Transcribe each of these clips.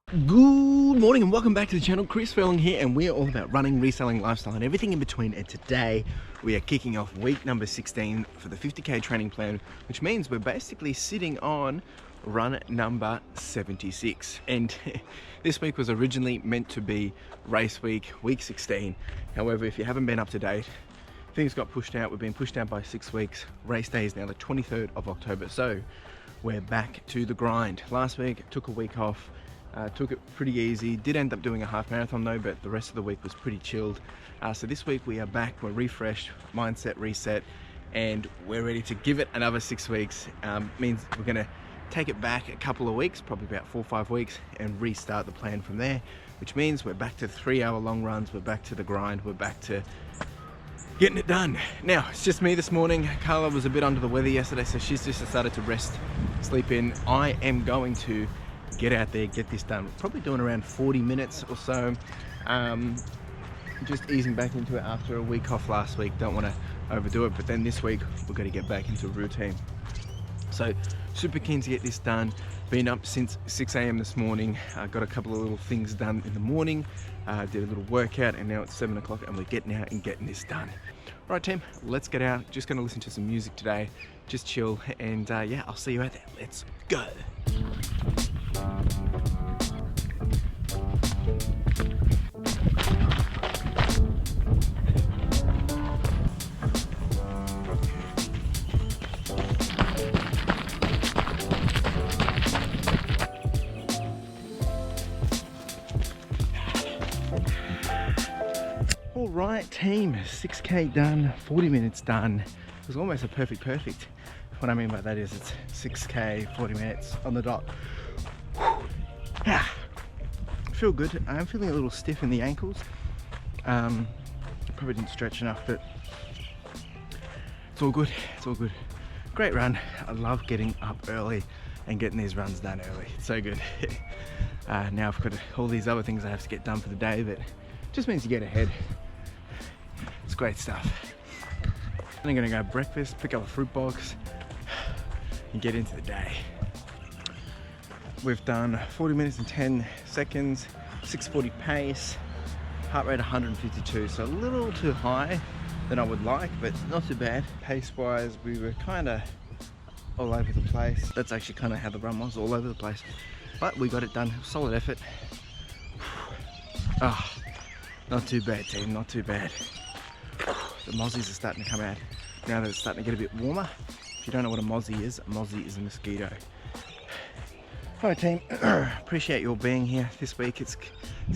Good morning and welcome back to the channel. CLFurlong here, and we're all about running, reselling, lifestyle and everything in between. And today we are kicking off week number 16 for the 50k training plan, which means we're basically sitting on run number 76. And this week was originally meant to be race week, week 16. However, if you haven't been up to date, things got pushed out. We've been pushed out by 6 weeks. Race day is now the 23rd of October. So we're back to the grind. Last week took a week off. Took it pretty easy. Did end up doing a half marathon though, but the rest of the week was pretty chilled. So this week we are back, we're refreshed, mindset reset, and we're ready to give it another 6 weeks. Means we're gonna take it back a couple of weeks, probably about 4 or 5 weeks, and restart the plan from there, which means we're back to 3-hour long runs, we're back to the grind, we're back to getting it done. Now, it's just me this morning. Carla was a bit under the weather yesterday, so she's just decided to rest, sleep in. I am going to get out there, get this done. We're probably doing around 40 minutes or so. Just easing back into it after a week off last week. Don't want to overdo it, but then this week we're going to get back into a routine. So super keen to get this done. Been up since 6 a.m. this morning. Got a couple of little things done in the morning. Did a little workout, and now it's 7 o'clock and we're getting out and getting this done. All right, team, let's get out. Just going to listen to some music today, just chill, and yeah, I'll see you out there. Let's go. All right, team, 6k done, 40 minutes done. It was almost a perfect. What I mean by that is it's 6k, 40 minutes on the dot. I feel good. I'm feeling a little stiff in the ankles. Probably didn't stretch enough, but it's all good. It's all good. Great run. I love getting up early and getting these runs done early. It's so good. Now I've got all these other things I have to get done for the day, but it just means you get ahead. It's great stuff. I'm gonna go breakfast, pick up a fruit box, and get into the day. We've done 40 minutes and 10 seconds, 6:40 pace, heart rate 152, so a little too high than I would like, but not too bad. Pace wise, we were kind of all over the place. That's actually kind of how the run was, all over the place. But we got it done, solid effort. Ah, oh, not too bad, team, not too bad. The mozzies are starting to come out now that it's starting to get a bit warmer. If you don't know what a mozzie is a mosquito. All right, team, appreciate you all being here this week. It's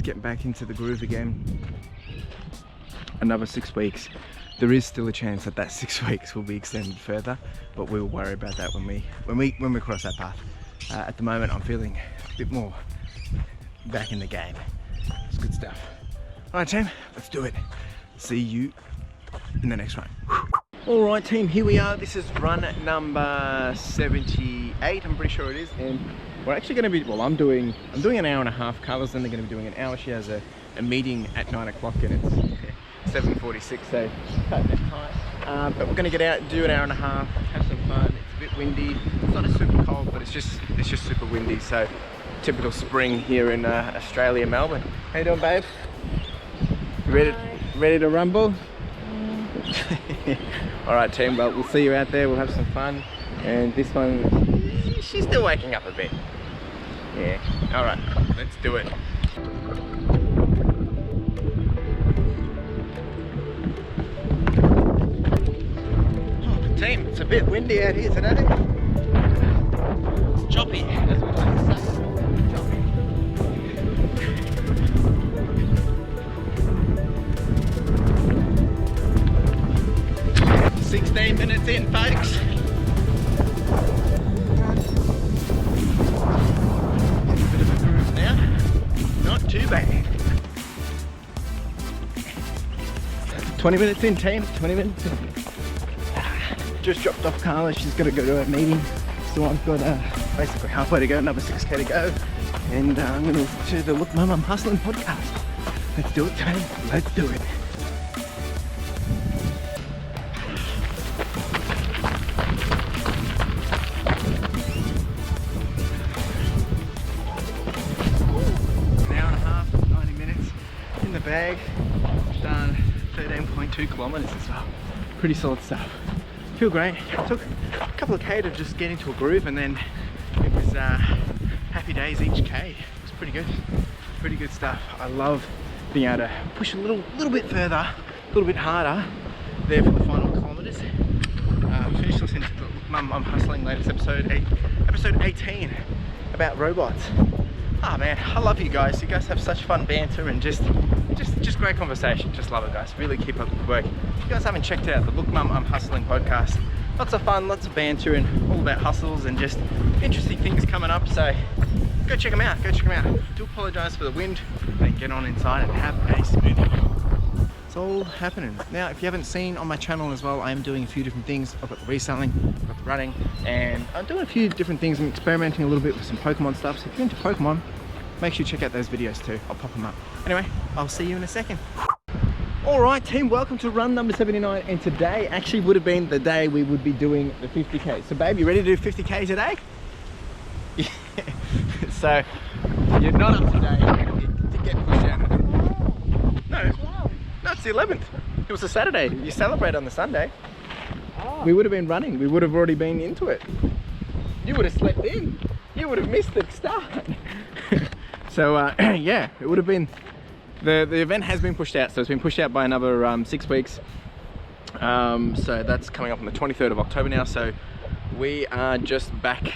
getting back into the groove again. Another 6 weeks. There is still a chance that 6 weeks will be extended further, but we will worry about that when we cross that path. At the moment, I'm feeling a bit more back in the game. It's good stuff. All right, team, let's do it. See you in the next run. All right, team, here we are. This is run number 78, I'm pretty sure it is, and we're actually going to be, well, I'm doing an hour and a half. Carla's then going to be doing an hour. She has a meeting at 9 o'clock and it's 7:46, so cutting it tight. But we're going to get out and do an hour and a half, have some fun. It's a bit windy. It's not super cold, but it's just super windy. So typical spring here in Australia, Melbourne. How you doing, babe? You ready to rumble? All right, team, well, we'll see you out there. We'll have some fun. And this one, she's still waking up a bit. Yeah. All right, let's do it. Oh, team, it's a bit windy out here today. Choppy, as we like to say. 16 minutes in, folks. Bit of a groove now. Not too bad. 20 minutes in, team. 20 minutes in. Just dropped off Carla. She's got to go to a meeting. So I've got basically halfway to go, another 6k to go. And I'm going to listen to the Look Mum, I'm Hustling podcast. Let's do it, team. Let's do it. bag. Done 13.2 kilometers as well. Pretty solid stuff. Feel great. It took a couple of K to just get into a groove, and then it was happy days each K. It was pretty good. Pretty good stuff. I love being able to push a little bit further, a little bit harder there for the final kilometers. Finished listening to the Mum, I'm Hustling latest episode 18 about robots. Ah man, I love you guys. You guys have such fun banter and just great conversation. Just love it, guys. Really keep up the good work. If you guys haven't checked out the Look Mum, I'm Hustling podcast, lots of fun, lots of banter, and all about hustles and just interesting things coming up. So go check them out. Go check them out. I do apologise for the wind. Then get on inside and have a smoothie. It's all happening. Now, if you haven't seen on my channel as well, I am doing a few different things. I've got the reselling, I've got the running, and I'm doing a few different things. I'm experimenting a little bit with some Pokemon stuff. So if you're into Pokemon, make sure you check out those videos too. I'll pop them up. Anyway, I'll see you in a second. All right, team, welcome to run number 79. And today actually would have been the day we would be doing the 50K. So babe, you ready to do 50K today? Yeah. So you're not up today to get pushed out. No, it's the 11th. It was a Saturday. You celebrate on the Sunday. Oh. We would have been running. We would have already been into it. You would have slept in. You would have missed the start. So yeah, it would have been, the event has been pushed out. So it's been pushed out by another 6 weeks. So that's coming up on the 23rd of October now. So we are just back.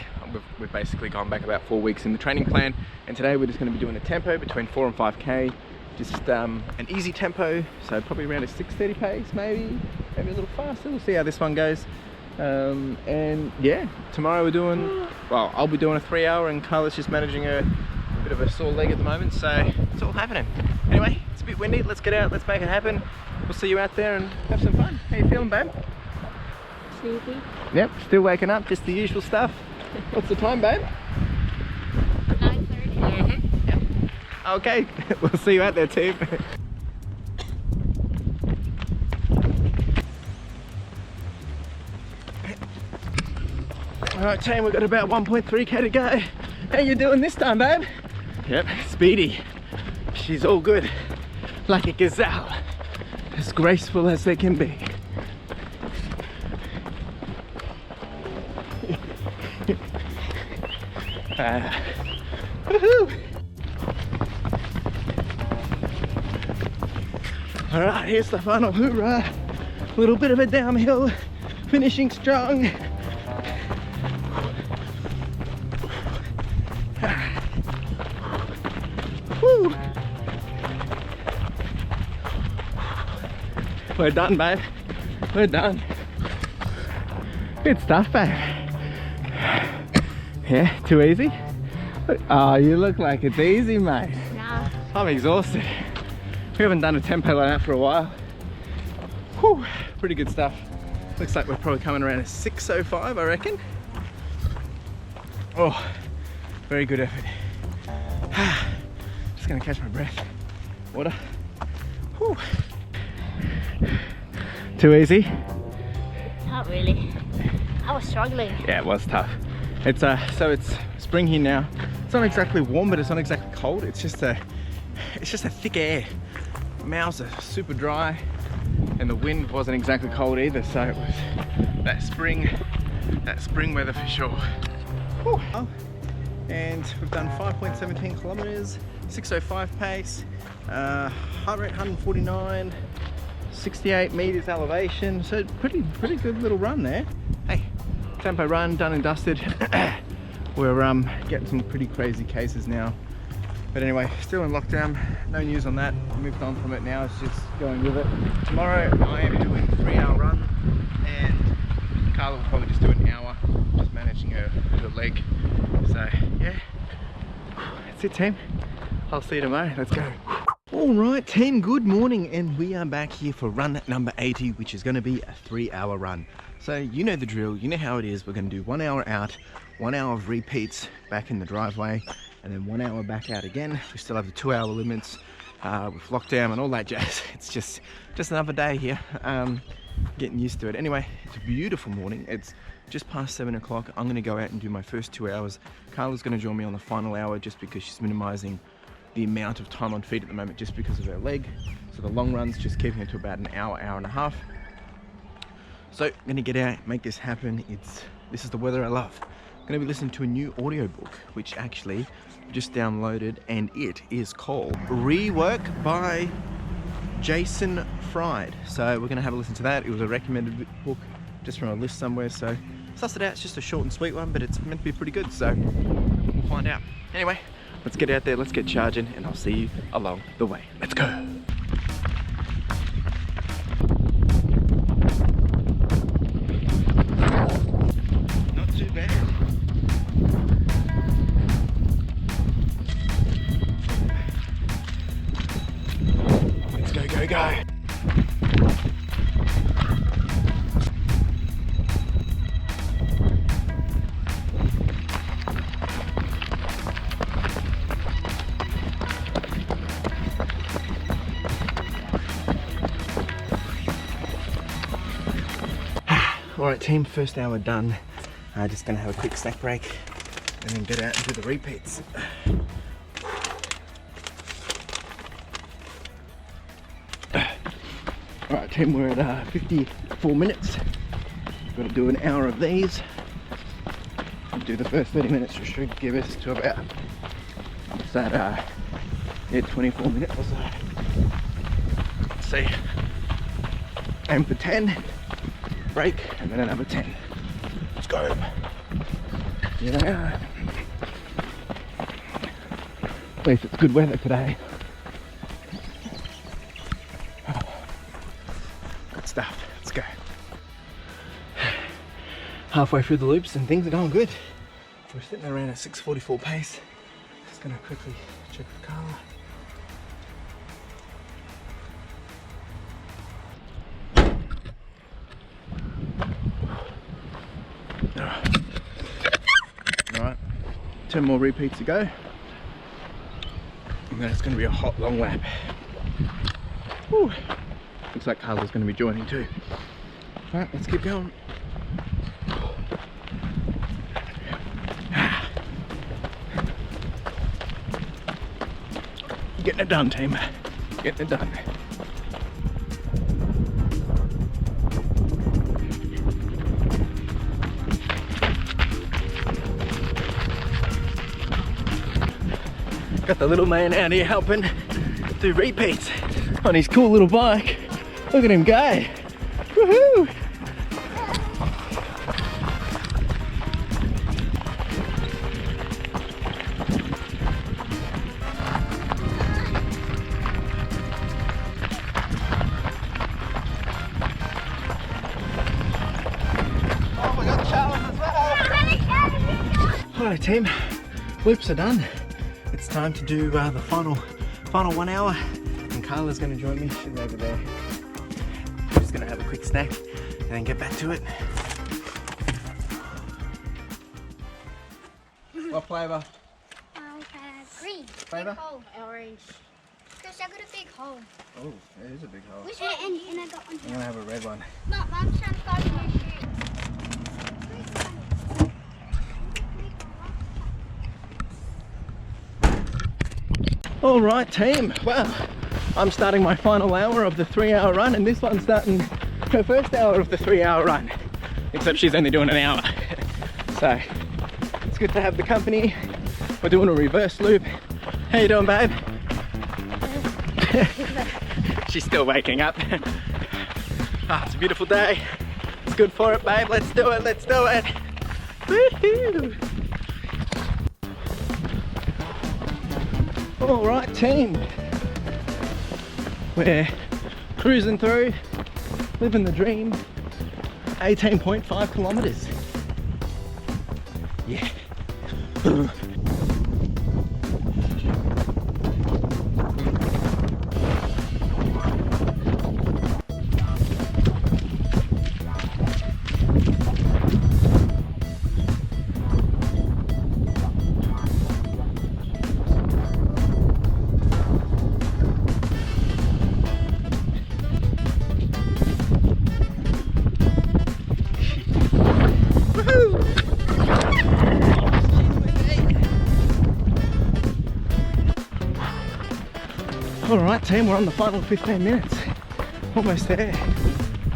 We've basically gone back about 4 weeks in the training plan. And today we're just going to be doing a tempo between 4 and 5K. Just an easy tempo, so probably around a 6:30 pace, maybe a little faster. We'll see how this one goes. And yeah, tomorrow we're doing, well, I'll be doing a 3 hour, and Carla's just managing a bit of a sore leg at the moment, so it's all happening. Anyway, it's a bit windy. Let's get out, let's make it happen. We'll see you out there and have some fun. How you feeling, babe? Sleepy. Yep, still waking up, just the usual stuff. What's the time, babe? 9:30. Okay, we'll see you out there, team. Alright, team, we've got about 1.3K to go. How you doing this time, babe? Yep, speedy. She's all good. Like a gazelle. As graceful as they can be. Woohoo! All right, here's the final hoorah. A little bit of a downhill, finishing strong. Woo. We're done, babe. We're done. Good stuff, babe. Yeah, too easy? Oh, you look like it's easy, mate. Nah. I'm exhausted. We haven't done a tempo like that for a while. Whew, pretty good stuff. Looks like we're probably coming around a 6:05, I reckon. Oh, very good effort. Just gonna catch my breath. Water. Whew. Too easy? Not really. I was struggling. Yeah, it was tough. It's so it's spring here now. It's not exactly warm, but it's not exactly cold. It's just a thick air. Mouths are super dry, and the wind wasn't exactly cold either, so it was that spring weather for sure. Whew. And we've done 5.17 kilometers, 6:05 pace, heart rate 149, 68 meters elevation, so pretty good little run there. Hey, tempo run, done and dusted. We're getting some pretty crazy cases now. But anyway, still in lockdown, no news on that. Moved on from it now, it's just going with it. Tomorrow I am doing a 3 hour run, and Carla will probably just do an hour, just managing her leg. So yeah, that's it, team. I'll see you tomorrow, let's go. All right, team, good morning, and we are back here for run number 80, which is gonna be a 3 hour run. So you know the drill, you know how it is. We're gonna do 1 hour out, 1 hour of repeats back in the driveway, and then 1 hour back out again. We still have the 2 hour limits with lockdown and all that jazz. It's just another day here, getting used to it. Anyway, it's a beautiful morning. It's just past 7 o'clock. I'm gonna go out and do my first 2 hours. Carla's gonna join me on the final hour just because she's minimizing the amount of time on feet at the moment just because of her leg. So the long run's just keeping her to about an hour, hour and a half. So I'm gonna get out, make this happen. This is the weather I love. I'm gonna be listening to a new audiobook, which actually I've just downloaded, and it is called Rework by Jason Fried. So we're gonna have a listen to that. It was a recommended book just from a list somewhere, so suss it out. It's just a short and sweet one, but it's meant to be pretty good, so we'll find out. Anyway, let's get out there, let's get charging, and I'll see you along the way. Let's go. Not too bad. Let's go, go, go. Alright team, first hour done. Just gonna have a quick snack break and then get out and do the repeats. Alright team, we're at 54 minutes. Got to do an hour of these. I'll do the first 30 minutes, which should give us to about, what's that, 24 minutes or so. Let's see. Aim for 10. Break, and then another 10. Let's go. Here they are. At least it's good weather today. Good stuff. Let's go. Halfway through the loops and things are going good. We're sitting around a 6:44 pace. Just gonna quickly check the car. Alright, 10 more repeats to go, and then it's going to be a hot long lap. Whew. Looks like Carla's going to be joining too. Alright, let's keep going. Getting it done, team. Getting it done. Got the little man out here helping do repeats on his cool little bike. Look at him go. Woohoo! Oh, we got Charles as well. Alright team, loops are done. It's time to do the final 1 hour, and Carla's going to join me. She's over there. I'm just going to have a quick snack and then get back to it. What flavour? Green. Flavour? Big hole. Orange. Because I got a big hole. Oh, it is a big hole. Which one? And I got one. I'm going to have a red one. Mom, Mom's trying to find my shoes. Alright team, well, I'm starting my final hour of the 3-hour run, and this one's starting her first hour of the 3-hour run, except she's only doing an hour. So it's good to have the company. We're doing a reverse loop. How you doing, babe? She's still waking up. It's a beautiful day. It's good for it, babe. Let's do it, let's do it. Woohoo! Alright team, we're cruising through, living the dream, 18.5 kilometers. Yeah. All right, team, we're on the final 15 minutes. Almost there.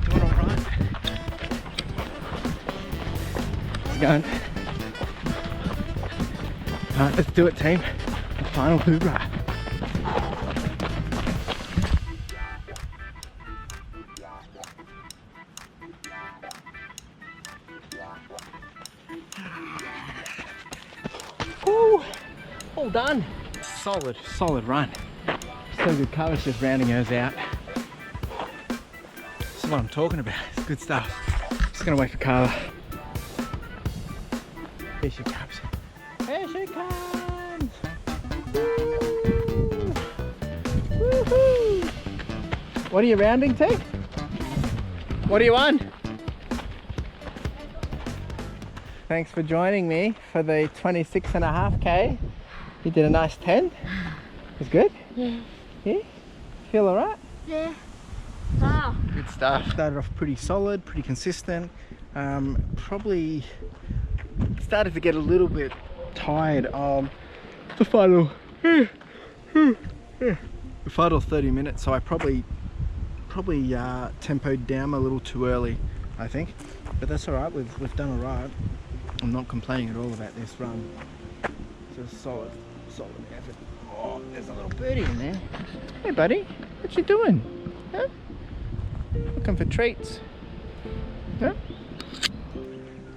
Doing all right. How's it going? All right, let's do it, team. The final hoorah. Woo! All done. Solid run. So good. Carla's just rounding hers out. This is what I'm talking about. It's good stuff. Just gonna wait for Carla. Here she comes. Here she comes! Woo! Woohoo! What are you rounding to? What are you on? Thanks for joining me for the 26.5k. You did a nice 10. It was good? Yeah. Yeah? Feel alright? Yeah. Wow. Good stuff. Started off pretty solid, pretty consistent. Probably started to get a little bit tired of the final 30 minutes, so I probably tempoed down a little too early, I think. But that's alright, we've done alright. I'm not complaining at all about this run. It's a solid effort. Oh, there's a little birdie in there. Hey buddy, what you doing? Huh? Looking for treats? Huh?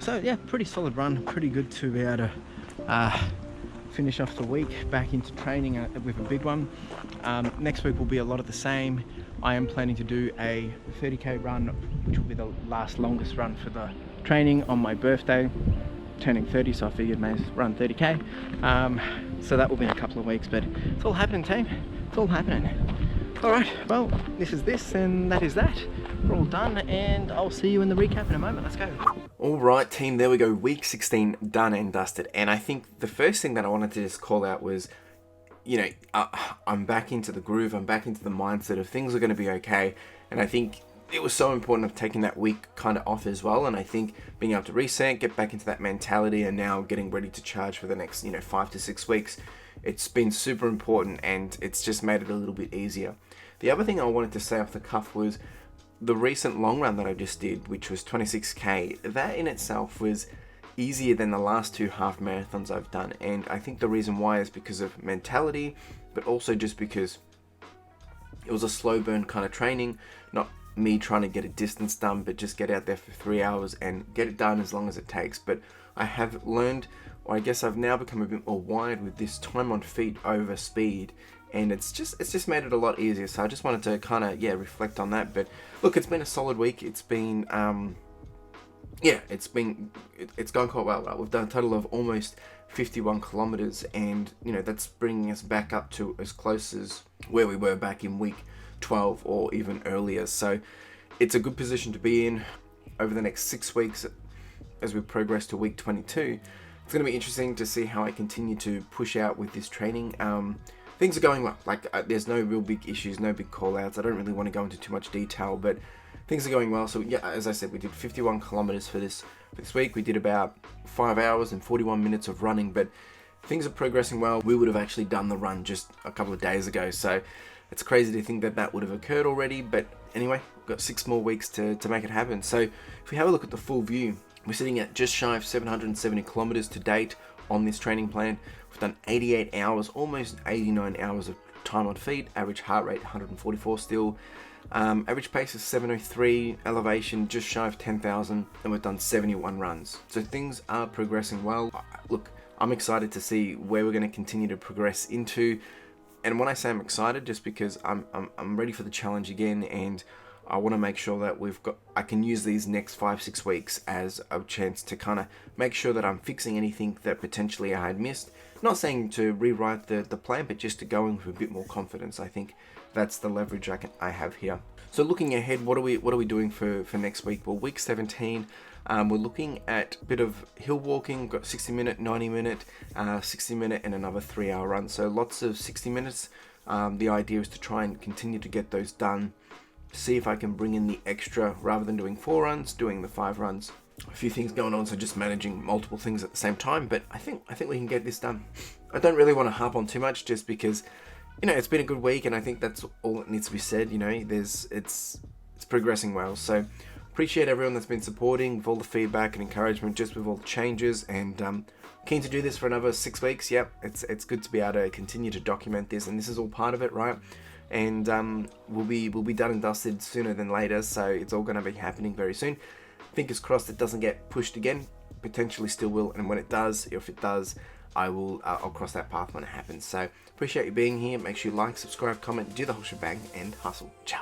So yeah, pretty solid run. Pretty good to be able to finish off the week back into training with a big one. Next week will be a lot of the same. I am planning to do a 30k run, which will be the last longest run for the training on my birthday. Turning 30, so I figured may run 30k. So that will be in a couple of weeks, but it's all happening, team. It's all happening. All right, well, this is this and that is that. We're all done, and I'll see you in the recap in a moment. Let's go. All right, team, there we go. Week 16 done and dusted. And I think the first thing that I wanted to just call out was, you know, I'm back into the groove. I'm back into the mindset of things are going to be okay. And I think it was so important of taking that week kind of off as well. And I think being able to reset, get back into that mentality, and now getting ready to charge for the next, 5 to 6 weeks, it's been super important, and it's just made it a little bit easier. The other thing I wanted to say off the cuff was the recent long run that I just did, which was 26k. That in itself was easier than the last 2 half marathons I've done. And I think the reason why is because of mentality, but also just because it was a slow burn kind of training, not me trying to get a distance done, but just get out there for 3 hours and get it done as long as it takes. But I have learned, or I guess I've now become a bit more wired with this time on feet over speed, and it's just made it a lot easier. So I just wanted to kind of reflect on that. But look, it's been a solid week. It's been it's gone quite well. We've done a total of almost 51 kilometers, and that's bringing us back up to as close as where we were back in week 12 or even earlier. So it's a good position to be in over the next 6 weeks as we progress to week 22. It's going to be interesting to see how I continue to push out with this training. Things are going well. There's no real big issues, no big call outs. I don't really want to go into too much detail, but things are going well. So yeah, as I said, we did 51 kilometers for this week. We did about 5 hours and 41 minutes of running, but things are progressing well. We would have actually done the run just a couple of days ago, so it's crazy to think that would have occurred already. But anyway, we've got 6 more weeks to make it happen. So if we have a look at the full view, we're sitting at just shy of 770 kilometers to date on this training plan. We've done 88 hours, almost 89 hours of time on feet, average heart rate 144 still. Average pace is 703, elevation just shy of 10,000, and we've done 71 runs. So things are progressing well. Look, I'm excited to see where we're going to continue to progress into. And when I say I'm excited, just because I'm ready for the challenge again, and I want to make sure that I can use these next 5-6 weeks as a chance to kind of make sure that I'm fixing anything that potentially I had missed. Not saying to rewrite the plan, but just to go in with a bit more confidence. I think that's the leverage I have here. So looking ahead, what are we doing for next week? Well, week 17, we're looking at a bit of hill walking. We've got 60 minute, 90 minute, 60 minute, and another 3-hour run. So lots of 60 minutes. The idea is to try and continue to get those done. See if I can bring in the extra, rather than doing 4 runs, doing the 5 runs. A few things going on, so just managing multiple things at the same time. But I think we can get this done. I don't really want to harp on too much, just because you know, it's been a good week, and I think that's all that needs to be said. You know, it's progressing well. So appreciate everyone that's been supporting with all the feedback and encouragement, just with all the changes, and keen to do this for another 6 weeks. Yep, it's good to be able to continue to document this, and this is all part of it, right? And we'll be done and dusted sooner than later. So it's all going to be happening very soon. Fingers crossed it doesn't get pushed again. Potentially still will, and when it does, if it does, I'll cross that path when it happens. So appreciate you being here. Make sure you like, subscribe, comment, do the whole shebang, and hustle. Ciao.